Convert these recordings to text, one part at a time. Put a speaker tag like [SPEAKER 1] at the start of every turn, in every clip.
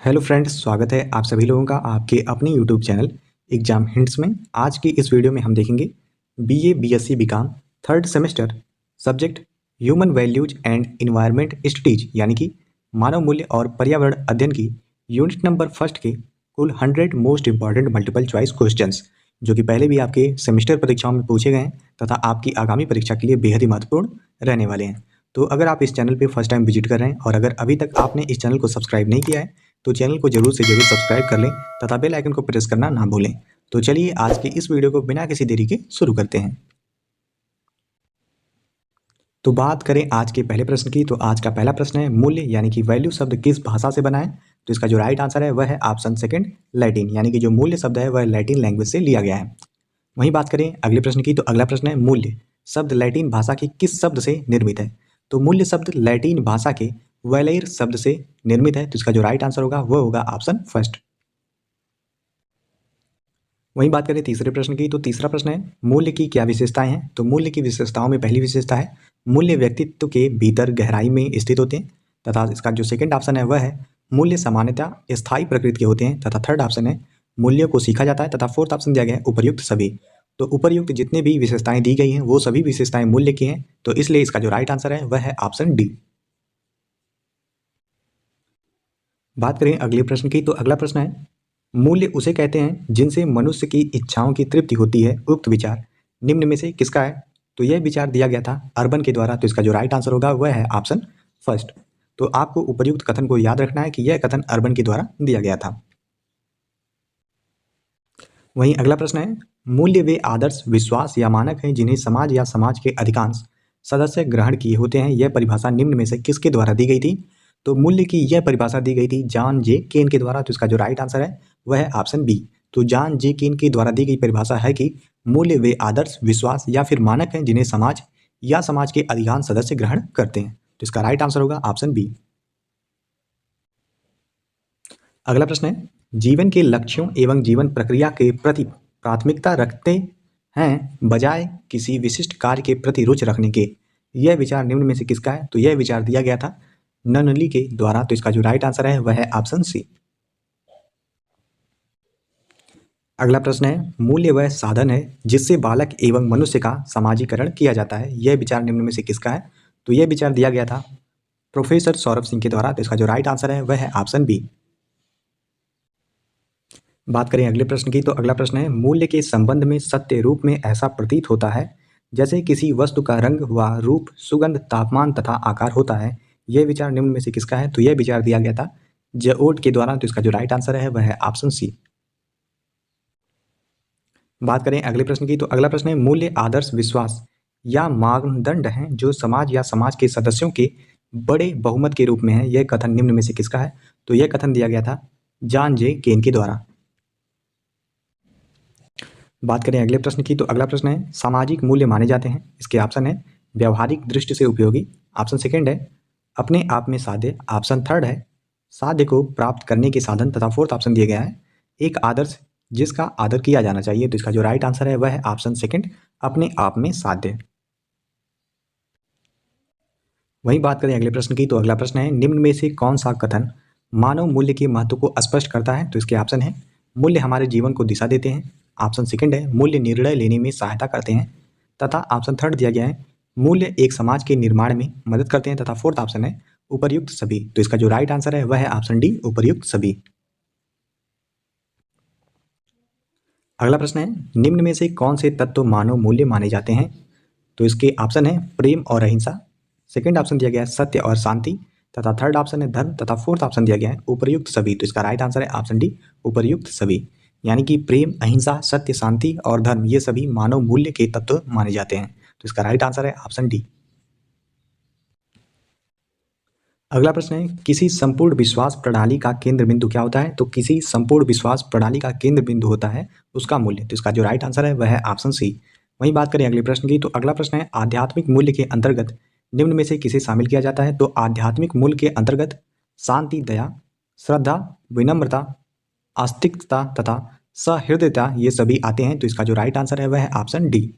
[SPEAKER 1] Hello friends, स्वागत है आप सभी लोगों का आपके अपने यूट्यूब चैनल एग्जाम हिंट्स में। आज की इस वीडियो में हम देखेंगे BA BSc BCom third semester subject human values and environment studies यानी कि मानव मूल्य और पर्यावरण अध्ययन की यूनिट नंबर फर्स्ट के कुल 100 most important multiple choice questions, जो कि पहले भी आपके सेमेस्टर परीक्षाओं में पूछे गए हैं तथा आपकी आगामी परीक्षा के लिए बेहद ही महत्वपूर्ण रहने वाले हैं। तो अगर आप इस चैनल पर फर्स्ट टाइम विजिट कर रहे हैं और अगर अभी तक आपने इस चैनल को सब्सक्राइब नहीं किया है तो चैनल को जरूर से जरूर सब्सक्राइब कर लें तथा बेल आइकन को प्रेस करना ना भूलें। तो चलिए आज की इस वीडियो को बिना किसी देरी के शुरू करते हैं। तो बात करें आज के पहले प्रश्न की, तो आज का पहला प्रश्न है मूल्य यानी कि वैल्यू शब्द किस भाषा से बना है। तो इसका जो राइट आंसर है वह है ऑप्शन सेकंड लैटिन, यानी कि जो मूल्य शब्द है वह लैटिन लैंग्वेज से लिया गया है। वहीं बात करें अगले प्रश्न की, तो अगला प्रश्न है मूल्य शब्द लैटिन भाषा की किस शब्द से निर्मित है। तो मूल्य शब्द लैटिन भाषा के वैलेर शब्द से निर्मित है। तो इसका जो राइट आंसर होगा वह होगा ऑप्शन फर्स्ट। वहीं बात करें तीसरे प्रश्न की, तो तीसरा प्रश्न है मूल्य की क्या विशेषताएं हैं। तो मूल्य की विशेषताओं में पहली विशेषता है मूल्य व्यक्तित्व के भीतर गहराई में स्थित होते हैं, तथा इसका जो सेकंड ऑप्शन है वह है मूल्य सामान्यतः स्थायी प्रकृति के होते हैं, तथा थर्ड ऑप्शन है मूल्यों को सीखा जाता है, तथा फोर्थ ऑप्शन दिया गया है उपर्युक्त सभी। तो उपर्युक्त जितने भी विशेषताएं दी गई हैं वो सभी विशेषताएं मूल्य की हैं, तो इसलिए इसका जो राइट आंसर है वह है ऑप्शन डी। बात करें अगले प्रश्न की, तो अगला प्रश्न है मूल्य उसे कहते हैं जिनसे मनुष्य की इच्छाओं की तृप्ति होती है। उक्त विचार निम्न में से किसका है। तो यह विचार दिया गया था अर्बन के द्वारा। तो इसका जो राइट आंसर होगा वह है ऑप्शन फर्स्ट। तो आपको उपर्युक्त कथन को याद रखना है कि यह कथन अर्बन के द्वारा दिया गया था। वहीं अगला प्रश्न है मूल्य वे आदर्श विश्वास या मानक हैं जिन्हें समाज या समाज के अधिकांश सदस्य ग्रहण किए होते हैं। यह परिभाषा निम्न में से किसके द्वारा दी गई थी। तो मूल्य की यह परिभाषा दी गई थी जॉन जे केन के द्वारा। तो इसका जो राइट आंसर है वह है ऑप्शन बी। तो जॉन जे केन के द्वारा दी गई परिभाषा है कि मूल्य वे आदर्श विश्वास या फिर मानक हैं जिन्हें समाज या समाज के अधिकांश सदस्य ग्रहण करते हैं। तो इसका राइट आंसर होगा ऑप्शन बी। अगला प्रश्न है जीवन के लक्ष्यों एवं जीवन प्रक्रिया के प्रति प्राथमिकता रखते हैं बजाय किसी विशिष्ट कार्य के प्रति रुचि रखने के। यह विचार निम्न में से किसका है। तो यह विचार दिया गया था ननली के द्वारा। तो इसका जो राइट आंसर है वह है ऑप्शन सी। अगला प्रश्न है मूल्य वह साधन है जिससे बालक एवं मनुष्य का समाजीकरण किया जाता है। यह विचार निम्न में से किसका है। तो यह विचार दिया गया था प्रोफेसर सौरभ सिंह के द्वारा। तो इसका जो राइट आंसर है वह है ऑप्शन बी। बात करें अगले प्रश्न की, तो अगला प्रश्न है मूल्य के संबंध में सत्य रूप में ऐसा प्रतीत होता है जैसे किसी वस्तु का रंग व रूप सुगंध तापमान तथा आकार होता है। यह विचार निम्न में से किसका है। तो यह विचार दिया गया था जेओड के द्वारा। तो इसका जो राइट आंसर है वह है ऑप्शन सी। बात करें अगले प्रश्न की, तो अगला प्रश्न है मूल्य आदर्श विश्वास या मानदंड हैं जो समाज या समाज के सदस्यों के बड़े बहुमत के रूप में है। यह कथन निम्न में से किसका है। तो यह कथन दिया गया था जॉन जे केन के द्वारा। बात करें अगले प्रश्न की, तो अगला प्रश्न है सामाजिक मूल्य माने जाते हैं। इसके ऑप्शन है व्यवहारिक दृष्टि से उपयोगी, ऑप्शन सेकंड है अपने आप में साध्य, ऑप्शन थर्ड है साध्य को प्राप्त करने के साधन, तथा फोर्थ ऑप्शन दिया गया है एक आदर्श जिसका आदर किया जाना चाहिए। तो इसका जो राइट आंसर है वह है ऑप्शन सेकंड अपने आप में साध्य। वहीं बात करें अगले प्रश्न की, तो अगला प्रश्न है निम्न में से कौन सा कथन मानव मूल्य के महत्व को स्पष्ट करता है। तो इसके ऑप्शन है मूल्य हमारे जीवन को दिशा देते हैं, ऑप्शन सेकंड है मूल्य निर्णय लेने में सहायता करते हैं, तथा ऑप्शन थर्ड दिया गया है मूल्य एक समाज के निर्माण में मदद करते हैं, तथा फोर्थ ऑप्शन है उपर्युक्त सभी। तो इसका जो राइट आंसर है वह है ऑप्शन डी उपर्युक्त सभी। अगला प्रश्न है निम्न में से कौन से तत्व मानव मूल्य माने जाते हैं। तो इसके ऑप्शन है प्रेम और अहिंसा, सेकंड ऑप्शन दिया गया है सत्य और शांति, तथा थर्ड ऑप्शन है धर्म, तथा फोर्थ ऑप्शन दिया गया है उपर्युक्त सभी। तो इसका राइट आंसर है ऑप्शन डी उपर्युक्त सभी, यानी कि प्रेम अहिंसा सत्य शांति और धर्म ये सभी मानव मूल्य के तत्व माने जाते हैं। तो इसका राइट आंसर है ऑप्शन डी। अगला प्रश्न है किसी संपूर्ण विश्वास प्रणाली का केंद्र बिंदु क्या होता है। तो किसी संपूर्ण विश्वास प्रणाली का केंद्र बिंदु होता है उसका मूल्य। तो इसका जो राइट आंसर है वह है ऑप्शन सी। वहीं बात करें अगले प्रश्न की, तो अगला प्रश्न है आध्यात्मिक मूल्य के अंतर्गत निम्न में से किसे शामिल किया जाता है। तो आध्यात्मिक मूल्य के अंतर्गत शांति, दया, श्रद्धा, विनम्रता, आस्तिकता तथा सहृदयता ये सभी आते हैं। तो इसका जो राइट आंसर है वह है ऑप्शन डी।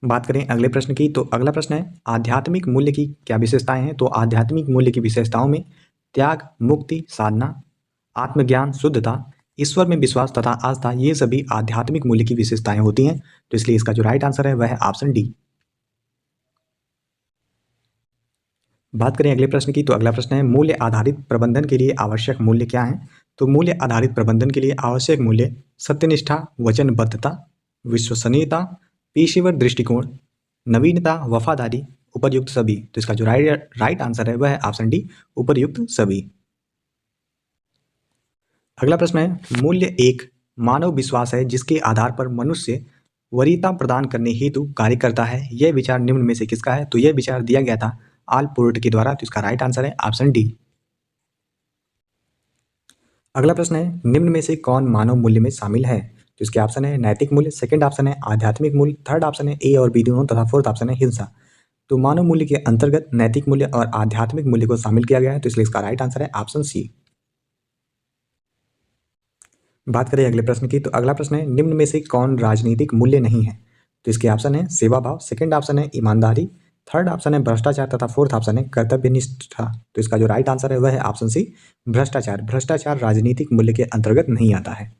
[SPEAKER 1] बात करें अगले प्रश्न की, तो अगला प्रश्न है आध्यात्मिक मूल्य की क्या विशेषताएं हैं। तो आध्यात्मिक मूल्य की विशेषताओं में त्याग, मुक्ति, साधना, आत्मज्ञान, शुद्धता, ईश्वर में विश्वास तथा आस्था, ये सभी आध्यात्मिक मूल्य की विशेषताएं होती हैं। तो इसलिए इसका जो राइट आंसर है वह है ऑप्शन डी। बात करें अगले प्रश्न की, तो अगला प्रश्न है मूल्य आधारित प्रबंधन के लिए आवश्यक मूल्य क्या हैं। तो मूल्य आधारित प्रबंधन के लिए आवश्यक मूल्य सत्यनिष्ठा, वचनबद्धता, विश्वसनीयता, पेशेवर दृष्टिकोण, नवीनता, वफादारी, उपर्युक्त सभी। तो इसका जो राइट आंसर है वह है ऑप्शन डी, उपर्युक्त सभी। अगला प्रश्न है मूल्य एक मानव विश्वास है जिसके आधार पर मनुष्य वरीयता प्रदान करने हेतु कार्य करता है। यह विचार निम्न में से किसका है। तो यह विचार दिया गया था आलपोर्ट के द्वारा। तो इसका राइट आंसर है ऑप्शन डी। अगला प्रश्न है निम्न में से कौन मानव मूल्य में शामिल है। तो इसके ऑप्शन है नैतिक मूल्य, सेकंड ऑप्शन है आध्यात्मिक मूल्य, थर्ड ऑप्शन है ए और बी दोनों, तथा फोर्थ ऑप्शन है हिंसा। तो मानव मूल्य के अंतर्गत नैतिक मूल्य और आध्यात्मिक मूल्य को शामिल किया गया है। तो इसलिए इसका राइट आंसर है ऑप्शन सी। बात करें अगले प्रश्न की, तो अगला प्रश्न है निम्न में से कौन राजनीतिक मूल्य नहीं है। तो इसके ऑप्शन है सेवा भाव, सेकंड ऑप्शन है ईमानदारी, थर्ड ऑप्शन है भ्रष्टाचार, तथा फोर्थ ऑप्शन है कर्तव्यनिष्ठा। तो इसका जो राइट आंसर है वह है ऑप्शन सी, भ्रष्टाचार। भ्रष्टाचार राजनीतिक मूल्य के अंतर्गत नहीं आता है।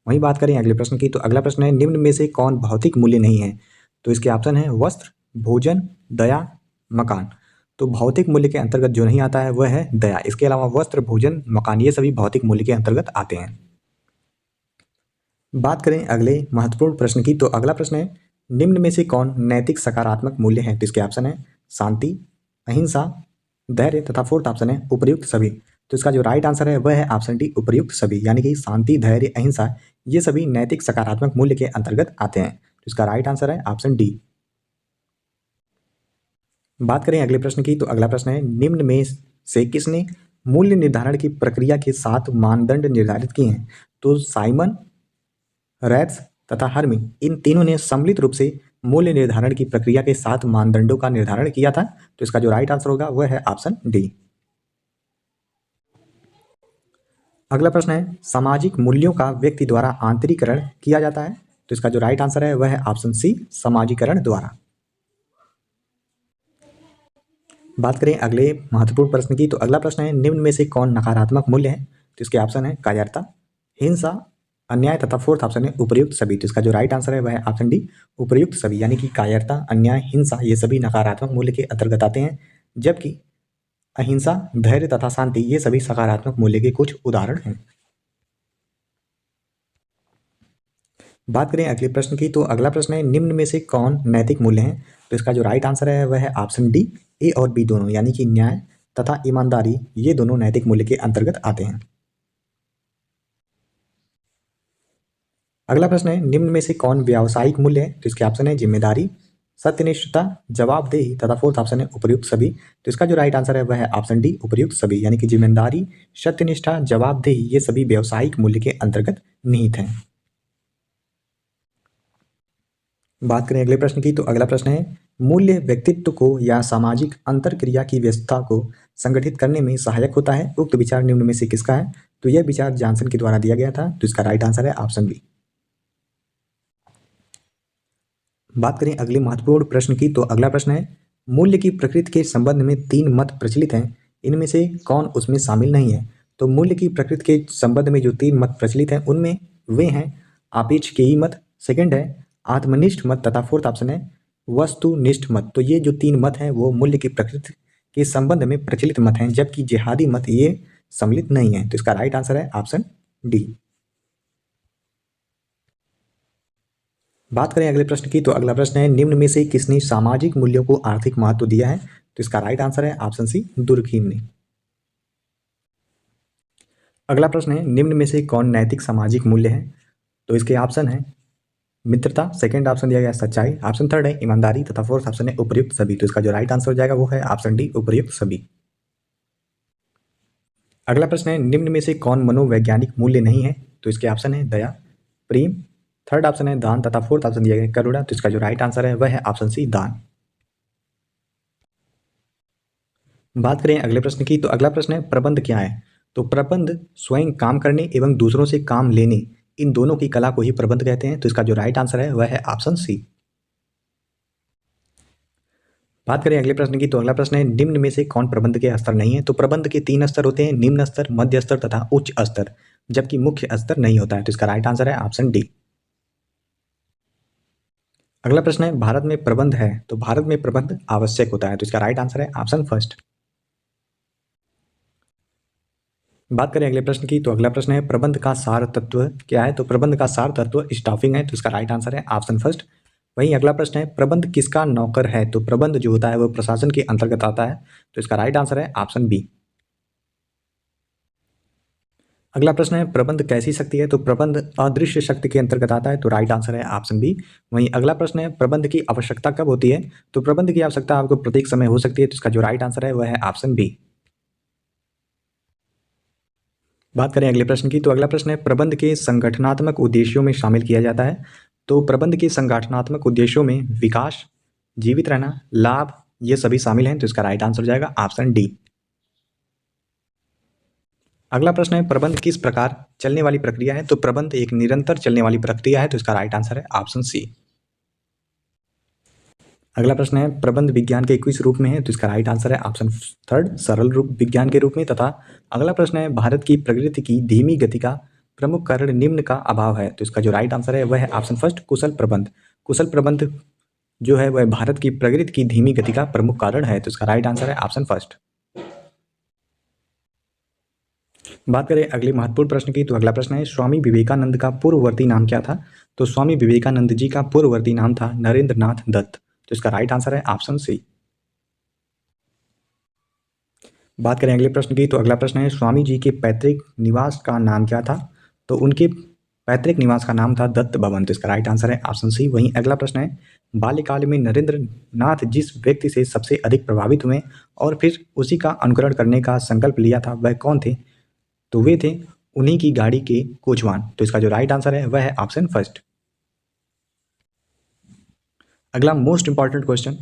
[SPEAKER 1] वहीं बात करें अगले प्रश्न की, तो अगला प्रश्न है निम्न में से कौन भौतिक मूल्य नहीं है। तो इसके ऑप्शन है वस्त्र, भोजन, दया, मकान। तो भौतिक मूल्य के अंतर्गत जो नहीं आता है वह है दया। इसके अलावा वस्त्र, भोजन, मकान ये सभी भौतिक मूल्य के अंतर्गत आते हैं। बात करें अगले महत्वपूर्ण प्रश्न की, तो अगला प्रश्न है निम्न में से कौन नैतिक सकारात्मक मूल्य है। तो इसके ऑप्शन है शांति, अहिंसा, धैर्य, तथा फोर्थ ऑप्शन है उपर्युक्त सभी। तो इसका जो राइट आंसर है वह है ऑप्शन डी, उपर्युक्त सभी। यानी कि शांति, धैर्य, अहिंसा ये सभी नैतिक सकारात्मक मूल्य के अंतर्गत आते हैं। तो इसका राइट आंसर है ऑप्शन डी। बात करें अगले प्रश्न की, तो अगला प्रश्न है निम्न में से किसने मूल्य निर्धारण की प्रक्रिया के 7 मानदंड निर्धारित किए हैं। तो साइमन, रैथ्स तथा हर्मी इन तीनों ने सम्मिलित रूप से मूल्य निर्धारण की प्रक्रिया के 7 मानदंडों का निर्धारण किया था। तो इसका जो राइट आंसर होगा वह है ऑप्शन डी। अगला प्रश्न है सामाजिक मूल्यों का व्यक्ति द्वारा आंतरिकरण किया जाता है। तो इसका जो राइट आंसर है वह है ऑप्शन सी, समाजीकरण द्वारा। बात करें अगले महत्वपूर्ण प्रश्न की, तो अगला प्रश्न है निम्न में से कौन नकारात्मक मूल्य है। तो इसके ऑप्शन है कायरता, हिंसा, अन्याय, तथा फोर्थ ऑप्शन है उपर्युक्त सभी। तो इसका जो राइट आंसर है वह है ऑप्शन डी, उपर्युक्त सभी। यानी कि कायरता, अन्याय, हिंसा ये सभी नकारात्मक मूल्य के अंतर्गत आते हैं, जबकि अहिंसा, धैर्य तथा शांति ये सभी सकारात्मक मूल्य के कुछ उदाहरण हैं। बात करें अगले प्रश्न की, तो अगला प्रश्न है निम्न में से कौन नैतिक मूल्य है। तो इसका जो राइट आंसर है वह है ऑप्शन डी, ए और बी दोनों। यानी कि न्याय तथा ईमानदारी ये दोनों नैतिक मूल्य के अंतर्गत आते हैं। अगला प्रश्न है निम्न में से कौन व्यावसायिक मूल्य है। तो इसके ऑप्शन है जिम्मेदारी, सत्यनिष्ठता, जवाबदेही, तथा फोर्थ ऑप्शन है उपर्युक्त सभी। तो इसका जो राइट आंसर है वह है ऑप्शन डी, उपर्युक्त सभी। यानी कि जिम्मेदारी, सत्यनिष्ठा, जवाबदेही ये सभी व्यावसायिक मूल्य के अंतर्गत निहित हैं। बात करें अगले प्रश्न की, तो अगला प्रश्न है मूल्य व्यक्तित्व को या सामाजिक अंतरक्रिया की व्यवस्था को संगठित करने में सहायक होता है। उक्त विचार निम्न में से किसका है। तो यह विचार जॉनसन के द्वारा दिया गया था। तो इसका राइट आंसर है ऑप्शन बी। बात करें अगले महत्वपूर्ण प्रश्न की, तो अगला प्रश्न है मूल्य की प्रकृति के संबंध में 3 मत प्रचलित हैं, इनमें से कौन उसमें शामिल नहीं है। तो मूल्य की प्रकृति के संबंध में जो 3 मत प्रचलित हैं उनमें वे हैं आपेक्षिकीय मत, सेकंड है आत्मनिष्ठ मत, तथा फोर्थ ऑप्शन है वस्तुनिष्ठ मत। तो ये जो 3 मत हैं वो मूल्य की प्रकृति के संबंध में प्रचलित मत हैं, जबकि जिहादी मत ये सम्मिलित नहीं है। तो इसका राइट आंसर है ऑप्शन डी। बात करें अगले प्रश्न की, तो अगला प्रश्न है निम्न में से किसने सामाजिक मूल्यों को आर्थिक महत्व दिया है। तो इसका राइट आंसर है ऑप्शन सी, दुर्खीम ने। अगला प्रश्न है निम्न में से कौन नैतिक सामाजिक मूल्य है। तो इसके ऑप्शन है मित्रता, सेकंड ऑप्शन दिया गया सच्चाई, ऑप्शन थर्ड है ईमानदारी, तथा फोर्थ ऑप्शन है उपर्युक्त सभी। तो इसका जो राइट आंसर हो जाएगा वो है ऑप्शन डी, उपर्युक्त सभी। अगला प्रश्न है निम्न में से कौन मनोवैज्ञानिक मूल्य नहीं है। तो इसके ऑप्शन है दया, प्रेम, थर्ड ऑप्शन है दान, तथा फोर्थ ऑप्शन दिया गया करुणा। तो इसका जो राइट आंसर है वह है ऑप्शन सी, दान। बात करें अगले प्रश्न की, तो अगला प्रश्न है प्रबंध क्या है। तो प्रबंध स्वयं काम करने एवं दूसरों से काम लेने इन दोनों की कला को ही प्रबंध कहते हैं। तो इसका जो राइट आंसर है वह है ऑप्शन सी। बात करें अगले प्रश्न की, तो अगला प्रश्न है निम्न में से कौन प्रबंध के स्तर नहीं है। तो प्रबंध के 3 स्तर होते हैं, निम्न स्तर, मध्य स्तर तथा उच्च स्तर, जबकि मुख्य स्तर नहीं होता है। तो इसका राइट आंसर है ऑप्शन डी। अगला प्रश्न है भारत में प्रबंध है, तो भारत में प्रबंध आवश्यक होता है। तो इसका राइट आंसर है ऑप्शन फर्स्ट। बात करें अगले प्रश्न की, तो अगला प्रश्न है प्रबंध का सार तत्व क्या है। तो प्रबंध का सार तत्व स्टाफिंग है। तो इसका राइट आंसर है ऑप्शन फर्स्ट। वहीं अगला प्रश्न है प्रबंध किसका नौकर है। तो प्रबंध जो होता है वो प्रशासन के अंतर्गत आता है। तो इसका राइट आंसर है ऑप्शन बी। अगला प्रश्न है प्रबंध कैसी शक्ति है। तो प्रबंध अदृश्य शक्ति के अंतर्गत आता है। तो राइट आंसर है ऑप्शन बी। वहीं अगला प्रश्न है प्रबंध की आवश्यकता कब होती है। तो प्रबंध की आवश्यकता आपको प्रत्येक समय हो सकती है। तो इसका जो राइट आंसर है वह है ऑप्शन बी। बात करें अगले प्रश्न की, तो अगला प्रश्न है प्रबंध के संगठनात्मक उद्देश्यों में शामिल किया जाता है। तो प्रबंध के संगठनात्मक उद्देश्यों में विकास, जीवित रहना, लाभ, ये सभी शामिल हैं। तो इसका राइट आंसर हो जाएगा ऑप्शन डी। अगला प्रश्न है प्रबंध किस प्रकार चलने वाली प्रक्रिया है। तो प्रबंध एक निरंतर चलने वाली प्रक्रिया है। तो इसका राइट आंसर है ऑप्शन सी। अगला प्रश्न है प्रबंध विज्ञान के किस रूप में है। तो इसका राइट आंसर है ऑप्शन थर्ड, सरल रूप विज्ञान के रूप में। तथा अगला प्रश्न है भारत की प्रगति की धीमी गति का प्रमुख कारण निम्न का अभाव है। तो इसका जो राइट आंसर है वह है ऑप्शन फर्स्ट, कुशल प्रबंध। कुशल प्रबंध जो है वह भारत की प्रगति की धीमी गति का प्रमुख कारण है। तो इसका राइट आंसर है ऑप्शन फर्स्ट। बात करें अगले महत्वपूर्ण प्रश्न की, तो अगला प्रश्न है स्वामी विवेकानंद का पूर्ववर्ती नाम क्या था। तो स्वामी विवेकानंद जी का पूर्ववर्ती नाम था नरेंद्र नाथ दत्त। तो इसका राइट आंसर है ऑप्शन सी। बात करें अगले प्रश्न की, तो अगला प्रश्न है स्वामी जी के पैतृक निवास का नाम क्या था। तो उनके पैतृक निवास का नाम था दत्त भवन। तो इसका राइट आंसर है ऑप्शन सी। वहीं अगला प्रश्न है बाल्यकाल में नरेंद्र नाथ जिस व्यक्ति से सबसे अधिक प्रभावित हुए और फिर उसी का अनुकरण करने का संकल्प लिया था वह कौन थे। तो वे थे उन्हीं की गाड़ी के कोचवान। तो इसका जो राइट आंसर है वह है ऑप्शन फर्स्ट। अगला most important question,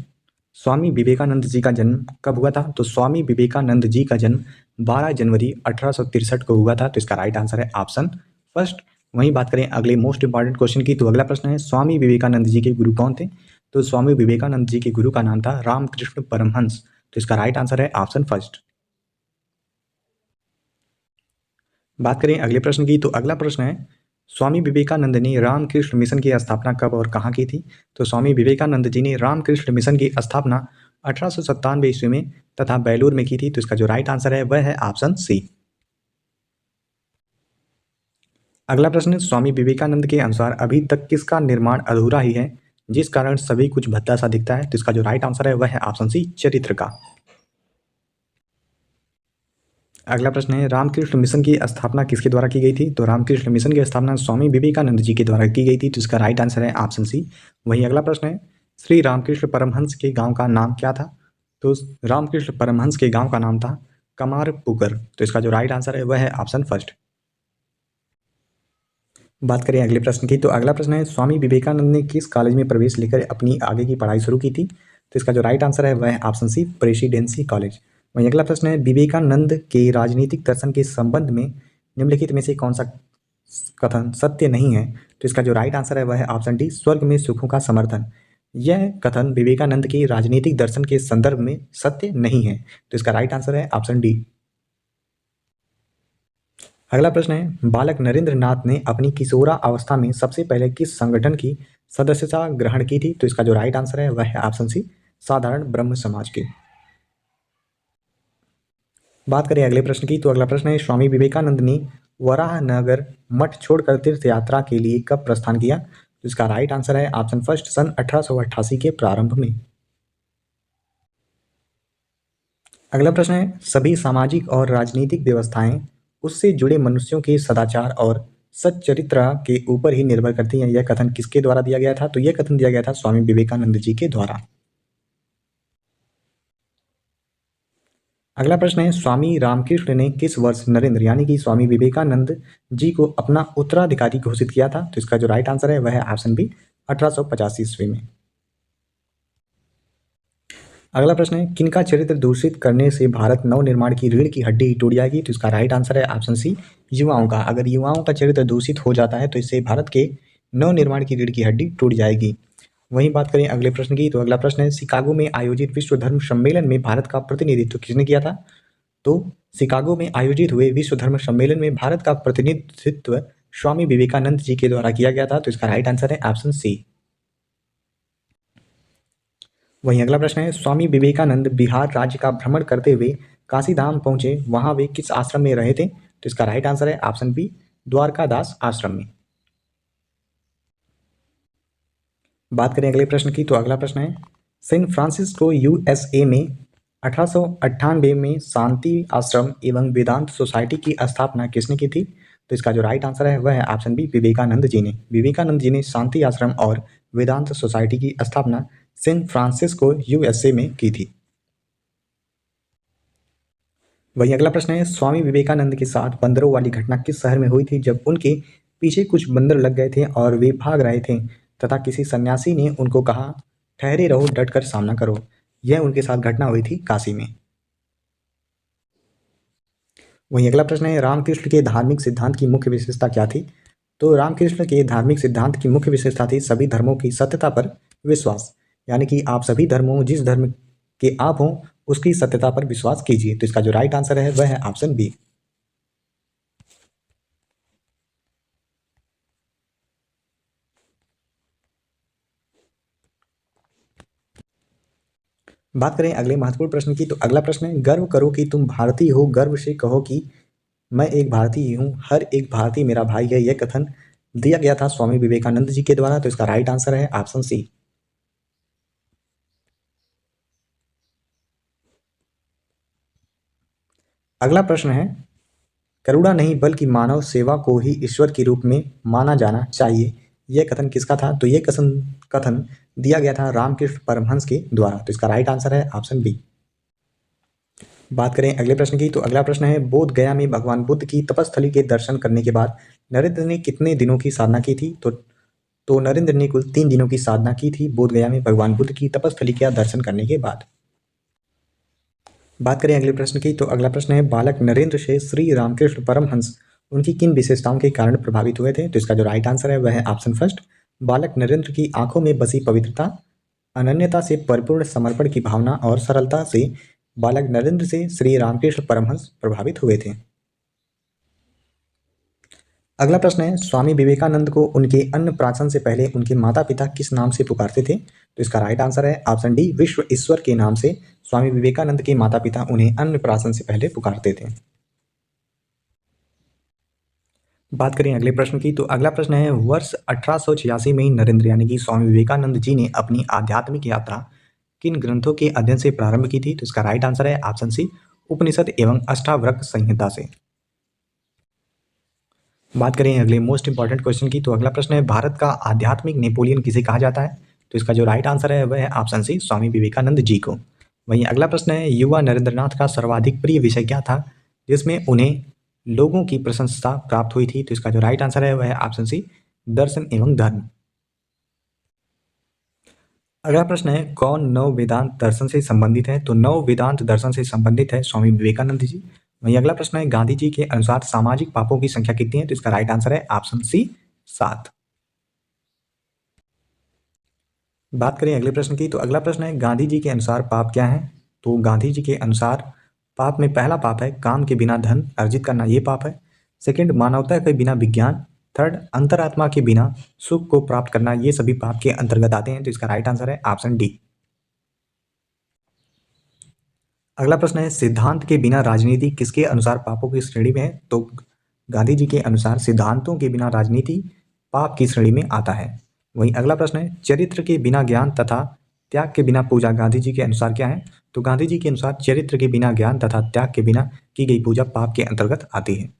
[SPEAKER 1] Swami Vivekananda ji का जन्म कब हुआ था। तो स्वामी विवेकानंद जी का जन्म 12 जनवरी 1863 को हुआ था। तो इसका राइट आंसर है ऑप्शन फर्स्ट। वहीं बात करें अगले मोस्ट इंपॉर्टेंट क्वेश्चन की, तो अगला प्रश्न है स्वामी विवेकानंद जी के गुरु कौन थे। तो स्वामी विवेकानंद जी के गुरु का नाम था रामकृष्ण परमहंस। तो इसका राइट आंसर है ऑप्शन फर्स्ट। बात करें अगले प्रश्न की, तो अगला प्रश्न है स्वामी विवेकानंद ने रामकृष्ण मिशन की स्थापना कब और कहाँ की थी। तो स्वामी विवेकानंद जी ने रामकृष्ण मिशन की स्थापना 1897 ईस्वी में तथा बेलूर में की थी। तो इसका जो राइट आंसर है वह है ऑप्शन सी। अगला प्रश्न, स्वामी विवेकानंद के अनुसार अभी तक किसका निर्माण अधूरा ही है जिस कारण सभी कुछ भद्दा सा दिखता है। तो इसका जो राइट आंसर है वह है ऑप्शन सी, चरित्र का। अगला प्रश्न है रामकृष्ण मिशन की स्थापना किसके द्वारा की गई थी। तो रामकृष्ण मिशन की स्थापना स्वामी विवेकानंद जी के द्वारा की गई थी। तो इसका राइट आंसर है ऑप्शन सी। वहीं अगला प्रश्न है श्री रामकृष्ण परमहंस के गांव का नाम क्या था। तो रामकृष्ण परमहंस के गांव का नाम था कमारपुकुर। तो इसका जो राइट आंसर है वह है ऑप्शन फर्स्ट। बात करें अगले प्रश्न की, तो अगला प्रश्न है स्वामी विवेकानंद ने किस कॉलेज में प्रवेश लेकर अपनी आगे की पढ़ाई शुरू की थी। तो इसका जो राइट आंसर है वह है ऑप्शन सी, प्रेसिडेंसी कॉलेज। वहीं अगला प्रश्न है विवेकानंद के राजनीतिक दर्शन के संबंध में निम्नलिखित में से कौन सा कथन सत्य नहीं है। तो इसका जो राइट आंसर है वह है ऑप्शन डी, स्वर्ग में सुखों का समर्थन। यह कथन विवेकानंद के राजनीतिक दर्शन के संदर्भ में सत्य नहीं है। तो इसका राइट आंसर है ऑप्शन डी। अगला प्रश्न है बालक नरेंद्र नाथ ने अपनी किशोरा अवस्था में सबसे पहले किस संगठन की सदस्यता ग्रहण की थी। तो इसका जो राइट आंसर है वह है ऑप्शन सी, साधारण ब्रह्म समाज की। बात करें अगले प्रश्न की, तो अगला प्रश्न है स्वामी विवेकानंद ने वराहनगर मठ छोड़कर तीर्थ यात्रा के लिए कब प्रस्थान किया। तो इसका राइट आंसर है ऑप्शन फर्स्ट, सन 1888 के प्रारंभ में। अगला प्रश्न है सभी सामाजिक और राजनीतिक व्यवस्थाएं उससे जुड़े मनुष्यों के सदाचार और सच्चरित्र के ऊपर ही निर्भर करती हैं। यह कथन किसके द्वारा दिया गया था। तो यह कथन दिया गया था स्वामी विवेकानंद जी के द्वारा। अगला प्रश्न है स्वामी रामकृष्ण ने किस वर्ष नरेंद्र यानी कि स्वामी विवेकानंद जी को अपना उत्तराधिकारी घोषित किया था। तो इसका जो राइट आंसर है वह है ऑप्शन बी, 1885 ईस्वी में। अगला प्रश्न है किनका चरित्र दूषित करने से भारत नव निर्माण की रीढ़ की हड्डी टूट जाएगी। तो इसका राइट आंसर है ऑप्शन सी, युवाओं का। अगर युवाओं का चरित्र दूषित हो जाता है तो इससे भारत के नव निर्माण की रीढ़ की हड्डी टूट जाएगी। वहीं बात करें अगले प्रश्न की, तो अगला प्रश्न है शिकागो में आयोजित विश्व धर्म सम्मेलन में भारत का प्रतिनिधित्व किसने किया था? तो शिकागो में आयोजित हुए विश्व धर्म सम्मेलन में भारत का प्रतिनिधित्व स्वामी विवेकानंद जी के द्वारा किया गया था। तो इसका राइट आंसर है ऑप्शन सी। वहीं अगला प्रश्न है स्वामी विवेकानंद बिहार राज्य का भ्रमण करते हुए काशी धाम पहुंचे, वहां वे किस आश्रम में रहे थे? तो इसका राइट आंसर है ऑप्शन बी, द्वारकादास आश्रम में। बात करें अगले प्रश्न की, तो अगला प्रश्न है सेंट फ्रांसिस्को यूएसए में 1898 में शांति आश्रम एवं वेदांत सोसाइटी की स्थापना किसने की थी? तो इसका जो राइट आंसर है वह है ऑप्शन बी, विवेकानंद जी ने। विवेकानंद जी ने शांति आश्रम और वेदांत सोसाइटी की स्थापना सेंट फ्रांसिस्को यूएसए में की थी। वही अगला प्रश्न है स्वामी विवेकानंद के साथ बंदरों वाली घटना किस शहर में हुई थी, जब उनके पीछे कुछ बंदर लग गए थे और वे भाग रहे थे तथा किसी सन्यासी ने उनको कहा ठहरे रहो, डट कर सामना करो। यह उनके साथ घटना हुई थी काशी में। वहीं अगला प्रश्न है रामकृष्ण के धार्मिक सिद्धांत की मुख्य विशेषता क्या थी? तो रामकृष्ण के धार्मिक सिद्धांत की मुख्य विशेषता थी सभी धर्मों की सत्यता पर विश्वास, यानी कि आप सभी धर्मों, जिस धर्म के आप हों उसकी सत्यता पर विश्वास कीजिए। तो इसका जो राइट आंसर है वह है ऑप्शन बी। बात करें अगले महत्वपूर्ण प्रश्न की, तो अगला प्रश्न है गर्व करो कि तुम भारतीय हो, गर्व से कहो कि मैं एक भारतीय हूँ, हर एक भारतीय मेरा भाई है। यह कथन दिया गया था स्वामी विवेकानंद जी के द्वारा। तो इसका राइट आंसर है ऑप्शन सी। अगला प्रश्न है करुणा नहीं बल्कि मानव सेवा को ही ईश्वर के रूप में माना जाना चाहिए, यह कथन किसका था? तो यह कथन दिया गया था रामकृष्ण परमहंस के द्वारा। तो इसका राइट आंसर है ऑप्शन बी। बात करें अगले प्रश्न की, तो अगला प्रश्न है बोध गया में भगवान बुद्ध की तपस्थली के दर्शन करने के बाद नरेंद्र ने कितने दिनों की साधना की थी? तो नरेंद्र ने कुल 3 दिनों की साधना की थी बोध गया में भगवान बुद्ध की तपस्थली का दर्शन करने के बाद। बात करें अगले प्रश्न की, तो अगला प्रश्न है बालक नरेंद्र से श्री रामकृष्ण परमहंस उनकी किन विशेषताओं के कारण प्रभावित हुए थे? तो इसका जो राइट आंसर है वह है ऑप्शन फर्स्ट, बालक नरेंद्र की आंखों में बसी पवित्रता, अनन्यता से परिपूर्ण समर्पण की भावना और सरलता से बालक नरेंद्र से श्री रामकृष्ण परमहंस प्रभावित हुए थे। अगला प्रश्न है स्वामी विवेकानंद को उनके अन्नप्राशन से पहले उनके माता पिता किस नाम से पुकारते थे? तो इसका राइट आंसर है ऑप्शन डी, विश्व ईश्वर के नाम से स्वामी विवेकानंद के माता पिता उन्हें अन्नप्राशन से पहले पुकारते थे। बात करें अगले प्रश्न की, तो अगला प्रश्न है वर्ष 1886 में नरेंद्र यानी कि स्वामी विवेकानंद जी ने अपनी आध्यात्मिक यात्रा किन ग्रंथों के अध्ययन से प्रारंभ की थी? तो इसका राइट आंसर है ऑप्शन सी, उपनिषद एवं अष्टावक्र संहिता से। बात करें अगले मोस्ट इंपॉर्टेंट क्वेश्चन की, तो अगला प्रश्न है भारत का आध्यात्मिक नेपोलियन किसे कहा जाता है? तो इसका जो राइट आंसर है वह है ऑप्शन सी, स्वामी विवेकानंद जी को। वहीं अगला प्रश्न है युवा नरेंद्रनाथ का सर्वाधिक प्रिय विषय क्या था जिसमें उन्हें लोगों की प्रशंसा प्राप्त हुई थी? तो इसका जो राइट आंसर है वह है ऑप्शन सी, दर्शन एवं धर्म। अगला प्रश्न है कौन नव वेदांत दर्शन से संबंधित है? तो नव वेदांत दर्शन से संबंधित है स्वामी विवेकानंद जी। वहीं अगला प्रश्न है गांधी जी के अनुसार सामाजिक पापों की संख्या कितनी है? तो इसका राइट आंसर है ऑप्शन सी, 7। बात करें अगले प्रश्न की, तो अगला प्रश्न है गांधी जी के अनुसार पाप क्या है? तो गांधी जी के अनुसार पाप में पहला पाप है काम के बिना धन अर्जित करना, ये पाप है। सेकंड, मानवता के बिना विज्ञान। थर्ड, अंतरात्मा के बिना सुख को प्राप्त करना, ये सभी पाप के अंतर्गत आते हैं। तो इसका राइट आंसर है ऑप्शन डी। अगला प्रश्न है सिद्धांत के बिना राजनीति किसके अनुसार पापों की श्रेणी में है? तो गांधी जी के अनुसार सिद्धांतों के बिना राजनीति पाप की श्रेणी में आता है। वहीं अगला प्रश्न है चरित्र के बिना ज्ञान तथा त्याग के बिना पूजा गांधी जी के अनुसार क्या है? तो गांधी जी के अनुसार चरित्र के बिना ज्ञान तथा त्याग के बिना की गई पूजा पाप के अंतर्गत आती है।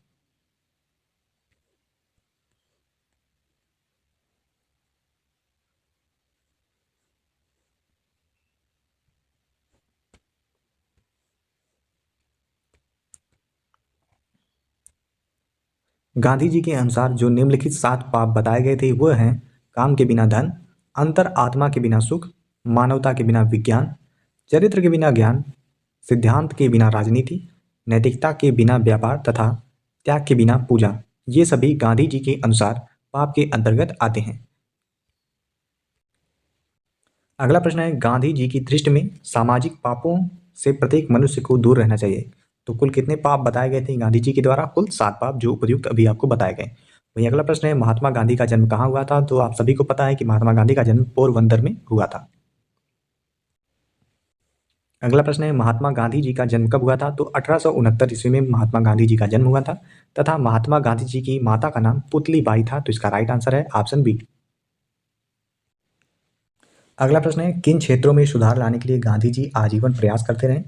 [SPEAKER 1] गांधी जी के अनुसार जो निम्नलिखित 7 पाप बताए गए थे वह हैं काम के बिना धन, अंतर आत्मा के बिना सुख, मानवता के बिना विज्ञान, चरित्र के बिना ज्ञान, सिद्धांत के बिना राजनीति, नैतिकता के बिना व्यापार तथा त्याग के बिना पूजा। ये सभी गांधी जी के अनुसार पाप के अंतर्गत आते हैं। अगला प्रश्न है, गांधी जी की दृष्टि में सामाजिक पापों से प्रत्येक मनुष्य को दूर रहना चाहिए। तो कुल कितने पाप बताए गए थे गांधी जी के द्वारा? कुल 7 पाप, जो उपयुक्त अभी आपको बताए गए। वहीं अगला प्रश्न है, महात्मा गांधी का जन्म कहाँ हुआ था? तो आप सभी को पता है कि महात्मा गांधी का जन्म पोरबंदर में हुआ था। अगला प्रश्न है, महात्मा गांधी जी का जन्म कब हुआ था? तो 1869 ईस्वी में महात्मा गांधी जी का जन्म हुआ था तथा महात्मा गांधी जी की माता का नाम पुतली बाई था। तो इसका राइट आंसर है ऑप्शन बी। अगला प्रश्न है, किन क्षेत्रों में सुधार लाने के लिए गांधी जी आजीवन प्रयास करते रहे?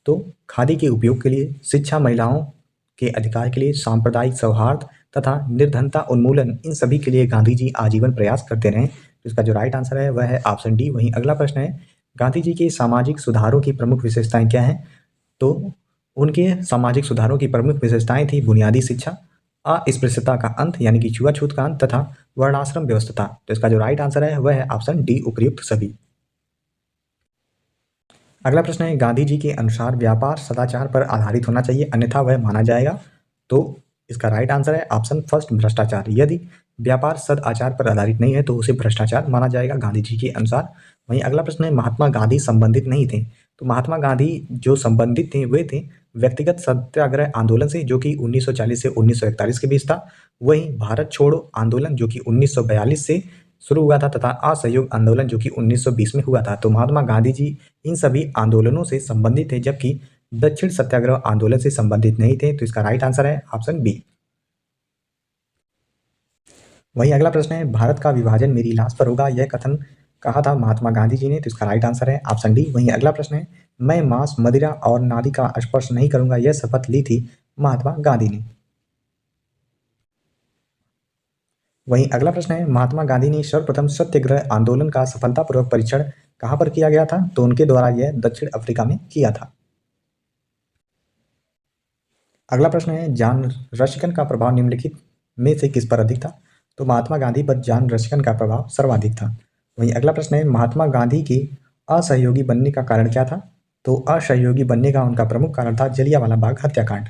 [SPEAKER 1] तो खादी के उपयोग के लिए, शिक्षा, महिलाओं के अधिकार के लिए, सांप्रदायिक सौहार्द तथा निर्धनता उन्मूलन, इन सभी के लिए गांधी जी आजीवन प्रयास करते रहे। तो इसका जो राइट आंसर है वह है ऑप्शन डी। वहीं अगला प्रश्न है, गांधी जी के सामाजिक सुधारों की प्रमुख विशेषताएं क्या हैं? तो उनके सामाजिक सुधारों की प्रमुख विशेषताएं थी बुनियादी शिक्षा, अस्पृश्यता का अंत यानी कि छुआछूत का अंत तथा वर्णाश्रम व्यवस्था। तो इसका जो राइट आंसर है वह है ऑप्शन डी, उपयुक्त सभी। अगला प्रश्न है, गांधी जी के अनुसार व्यापार सदाचार पर आधारित होना चाहिए, अन्यथा वह माना जाएगा। तो इसका राइट आंसर है ऑप्शन फर्स्ट, भ्रष्टाचार। यदि व्यापार सदाचार पर आधारित नहीं है तो उसे भ्रष्टाचार माना जाएगा गांधी जी के अनुसार। वहीं अगला प्रश्न है, महात्मा गांधी संबंधित नहीं थे। तो महात्मा गांधी जो संबंधित थे वे थे व्यक्तिगत सत्याग्रह आंदोलन से, जो कि 1940 से 1941 के बीच था। वहीं भारत छोड़ो आंदोलन जो कि 1942 से शुरू हुआ था तथा असहयोग आंदोलन जो कि 1920 में हुआ था। तो महात्मा गांधी जी इन सभी आंदोलनों से संबंधित थे, जबकि दक्षिण सत्याग्रह आंदोलन से संबंधित नहीं थे। तो इसका राइट आंसर है ऑप्शन बी। वहीं अगला प्रश्न है, भारत का विभाजन मेरी लाश पर होगा, यह कथन कहा था महात्मा गांधी जी ने? तो इसका राइट आंसर है ऑप्शन डी। वहीं अगला प्रश्न है, मैं मांस, मदिरा और नारी का स्पर्श नहीं करूंगा, यह शपथ ली थी महात्मा गांधी ने। वहीं अगला प्रश्न है, महात्मा गांधी ने सर्वप्रथम सत्याग्रह आंदोलन का सफलतापूर्वक परीक्षण कहां पर किया गया था? तो उनके द्वारा यह दक्षिण अफ्रीका में किया था। अगला प्रश्न है, जॉन रस्किन का प्रभाव निम्नलिखित में से किस पर अधिक था? तो महात्मा गांधी पर जॉन रस्किन का प्रभाव सर्वाधिक था। वहीं अगला प्रश्न है, महात्मा गांधी के असहयोगी बनने का कारण क्या था? तो असहयोगी बनने का उनका प्रमुख कारण था जलियांवाला बाग हत्याकांड।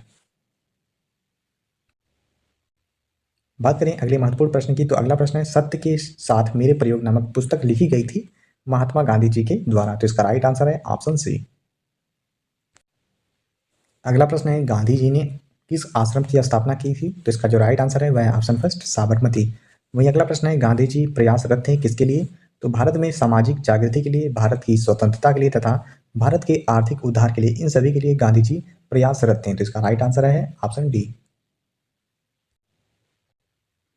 [SPEAKER 1] बात करें अगले महत्वपूर्ण प्रश्न की, तो अगला प्रश्न है, सत्य के साथ मेरे प्रयोग नामक पुस्तक लिखी गई थी महात्मा गांधी जी के द्वारा। तो इसका राइट आंसर है ऑप्शन सी। अगला प्रश्न है, गांधी जी ने किस आश्रम की स्थापना की थी? तो इसका जो राइट आंसर है वह है ऑप्शन फर्स्ट, साबरमती। वहीं अगला प्रश्न है, गांधी जी प्रयासरत थे किसके लिए? तो भारत में सामाजिक जागृति के लिए, भारत की स्वतंत्रता के लिए तथा भारत के आर्थिक उद्धार के लिए, इन सभी के लिए गांधी जी प्रयासरत थे। तो इसका राइट आंसर है ऑप्शन डी।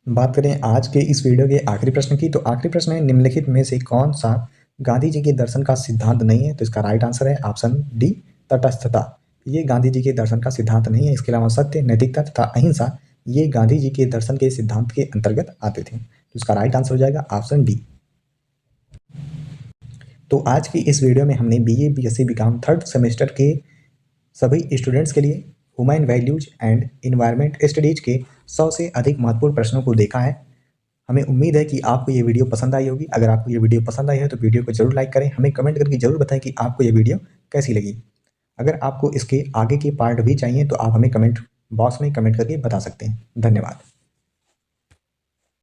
[SPEAKER 1] बात करें आज के इस वीडियो के आखिरी प्रश्न की, तो आखिरी प्रश्न है, निम्नलिखित में से कौन सा गांधी जी के दर्शन का सिद्धांत नहीं है? तो इसका राइट आंसर है ऑप्शन डी, तटस्थता। ये गांधी जी के दर्शन का सिद्धांत नहीं है। इसके अलावा सत्य, नैतिकता तथा अहिंसा, ये गांधी जी के दर्शन के सिद्धांत के अंतर्गत आते थे। तो इसका राइट आंसर हो जाएगा ऑप्शन डी। तो आज की इस वीडियो में हमने BA BSc BCom third semester के सभी स्टूडेंट्स के लिए human values and environment studies के 100 से अधिक महत्वपूर्ण प्रश्नों को देखा है। हमें उम्मीद है कि आपको ये वीडियो पसंद आई होगी। अगर आपको ये वीडियो पसंद आई है तो वीडियो को जरूर लाइक करें। हमें कमेंट करके जरूर बताएं कि आपको ये वीडियो कैसी लगी। अगर आपको इसके आगे के पार्ट भी चाहिए तो आप हमें कमेंट बॉक्स में कमेंट करके बता सकते हैं। धन्यवाद।